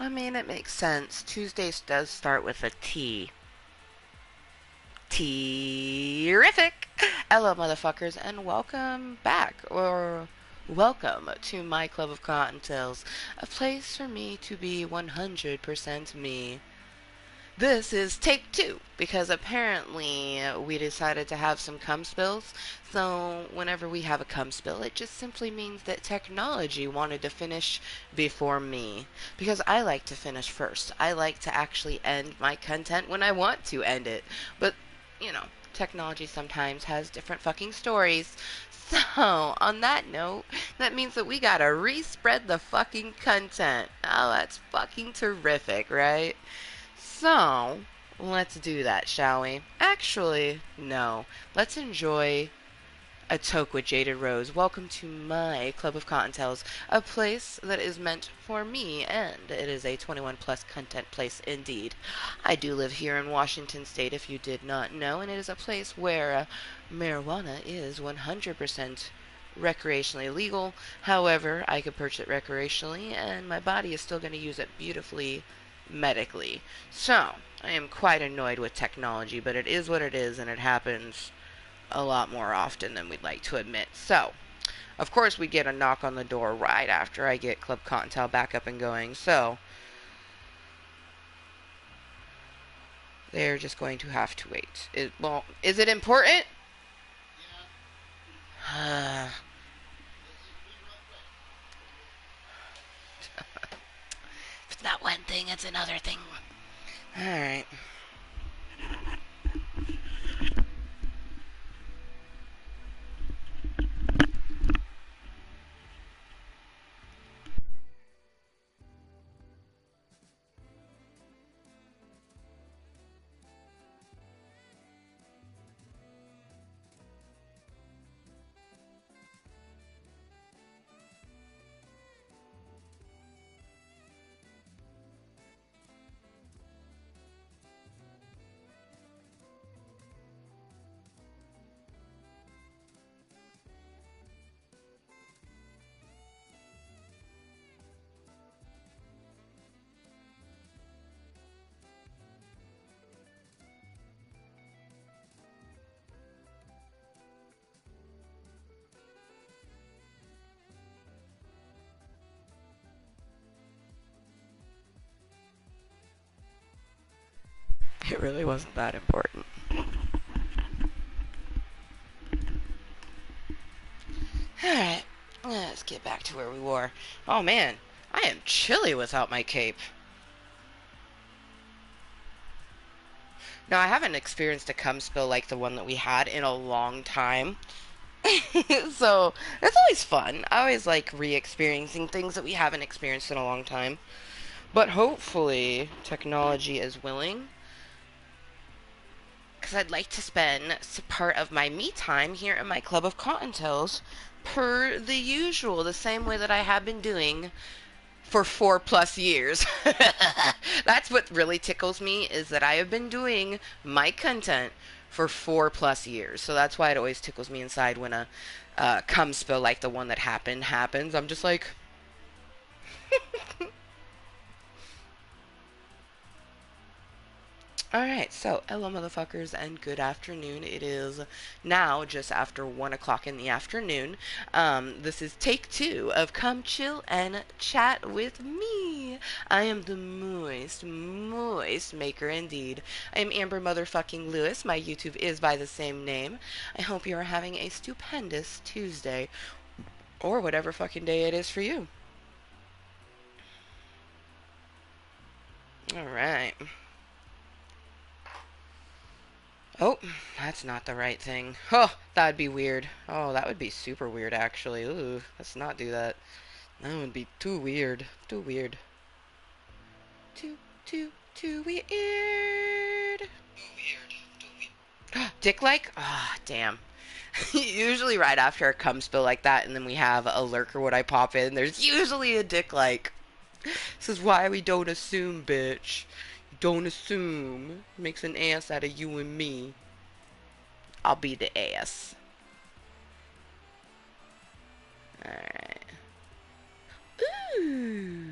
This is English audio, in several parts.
I mean, it makes sense. Tuesdays does start with a T. Terrific! Hello, motherfuckers, and welcome back, or welcome to my Club of Cottontails, a place for me to be 100% me. This is take two because apparently we decided to have some cum spills. So, whenever we have a cum spill, it just simply means that technology wanted to finish before me. Because I like to finish first. I like to actually end my content when I want to end it. But, you know, technology sometimes has different fucking stories. So, on that note, that means that we gotta respread the fucking content. Oh, that's fucking terrific, right? So, let's do that, shall we? Actually, no. Let's enjoy a toke with Jaded Rose. Welcome to my Club of Cottontails, a place that is meant for me, and it is a 21 plus content place indeed. I do live here in Washington State, if you did not know, and it is a place where marijuana is 100% recreationally legal. However, I could purchase it recreationally, and my body is still going to use it beautifully medically. So, I am quite annoyed with technology, but it is what it is, and it happens a lot more often than we'd like to admit. So, of course, we get a knock on the door right after I get Club Cottontail back up and going. So, they're just going to have to wait. Well, is it important? If it's not one thing, it's another thing. Alright. It really wasn't that important. Alright, let's get back to where we were. Oh man, I am chilly without my cape. Now, I haven't experienced a cum spill like the one that we had in a long time. So, it's always fun. I always like re experiencing things that we haven't experienced in a long time. But hopefully, technology is willing. Because I'd like to spend part of my me time here in my Club of Cottontails per the usual, the same way that I have been doing for 4+ years. That's what really tickles me is that I have been doing my content for 4+ years. So that's why it always tickles me inside when a cum spill like the one that happens. I'm just like, alright, so hello motherfuckers and good afternoon. It is now just after 1 o'clock in the afternoon. This is take two of Come Chill and Chat with me. I am the moist maker indeed. I am Amber motherfucking Lewis. My YouTube is by the same name. I hope you are having a stupendous Tuesday or whatever fucking day it is for you. Alright. Oh, that's not the right thing. Oh, that'd be weird. Oh, that would be super weird, actually. Ooh, let's not do that. That would be too weird. Too weird. Too weird. Dick like? Ah, damn. Usually right after a cum spill like that, and then we have a lurker when I pop in, there's usually a dick like. This is why we don't assume, bitch. You don't assume. Makes an ass out of you and me. I'll be the ass. Alright. Ooh.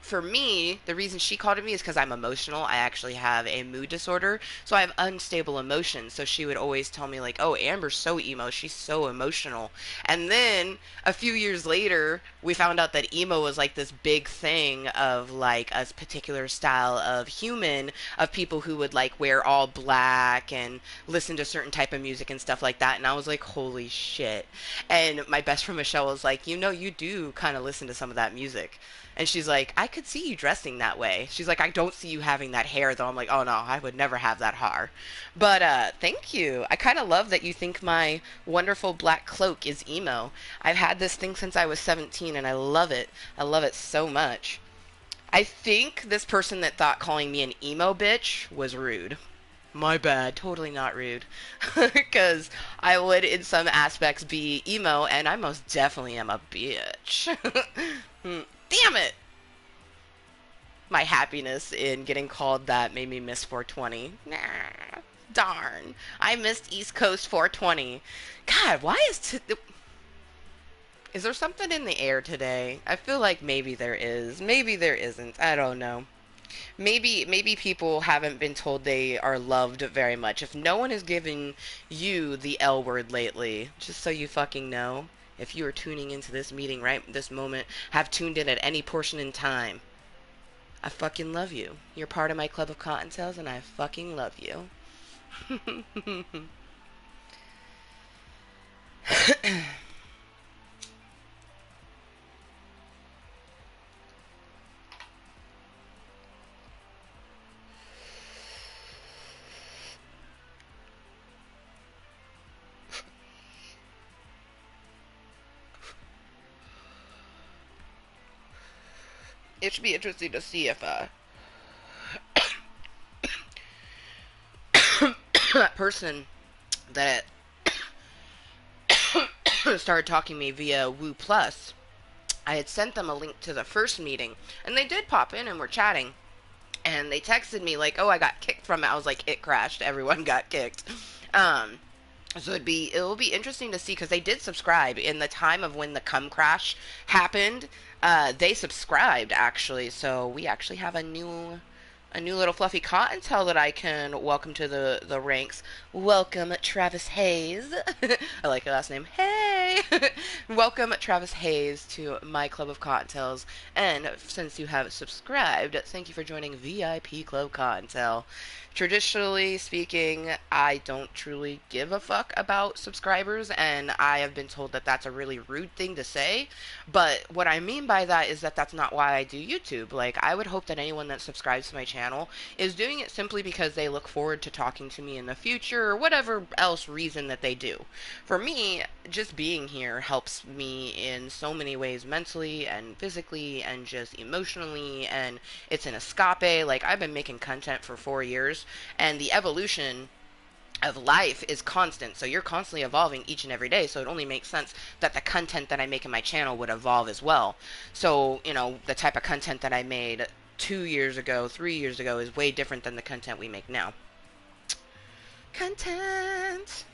for me, the reason she called it me is because I'm emotional. I actually have a mood disorder, so I have unstable emotions. So she would always tell me, like, oh, Amber's so emo, she's so emotional. And then a few years later, we found out that emo was like this big thing of like a particular style of human, of people who would like wear all black and listen to certain type of music and stuff like that. And I was like, holy shit. And my best friend Michelle was like, you know, you do kind of listen to some of that music. And she's like, I could see you dressing that way. She's like, I don't see you having that hair, though. I'm like, oh no, I would never have that hair. But thank you. I kind of love that you think my wonderful black cloak is emo. I've had this thing since I was 17, and I love it. I love it so much. I think this person that thought calling me an emo bitch was rude. My bad. Totally not rude. Because I would, in some aspects, be emo, and I most definitely am a bitch. Damn it! My happiness in getting called that made me miss 420. Nah, darn. I missed East Coast 420. God, why is there something in the air today? I feel like maybe there is. Maybe there isn't. I don't know. Maybe people haven't been told they are loved very much. If no one has given you the L word lately, just so you fucking know, if you are tuning into this meeting right this moment, have tuned in at any portion in time, I fucking love you. You're part of my club of Cottontails, and I fucking love you. It should be interesting to see if that person that started talking to me via Woo Plus, I had sent them a link to the first meeting, and they did pop in and were chatting. And they texted me like, "Oh, I got kicked from it." I was like, "It crashed. Everyone got kicked." Um, so it'll be interesting to see because they did subscribe in the time of when the cum crash happened. They subscribed actually, so we actually have a new little fluffy cottontail that I can welcome to the ranks. Welcome, Travis Hayes. I like your last name. Hey! Welcome, Travis Hayes, to my club of cottontails. And since you have subscribed, thank you for joining VIP Club Cottontail. Traditionally speaking, I don't truly give a fuck about subscribers, and I have been told that that's a really rude thing to say. But what I mean by that is that that's not why I do YouTube. Like, I would hope that anyone that subscribes to my channel is doing it simply because they look forward to talking to me in the future or whatever else reason that they do. For me, just being here helps me in so many ways mentally and physically and just emotionally, and it's an escape. Like, I've been making content for 4 years, and the evolution of life is constant, so you're constantly evolving each and every day, so it only makes sense that the content that I make in my channel would evolve as well. So, you know, the type of content that I made 2 years ago, 3 years ago is way different than the content we make now. Content.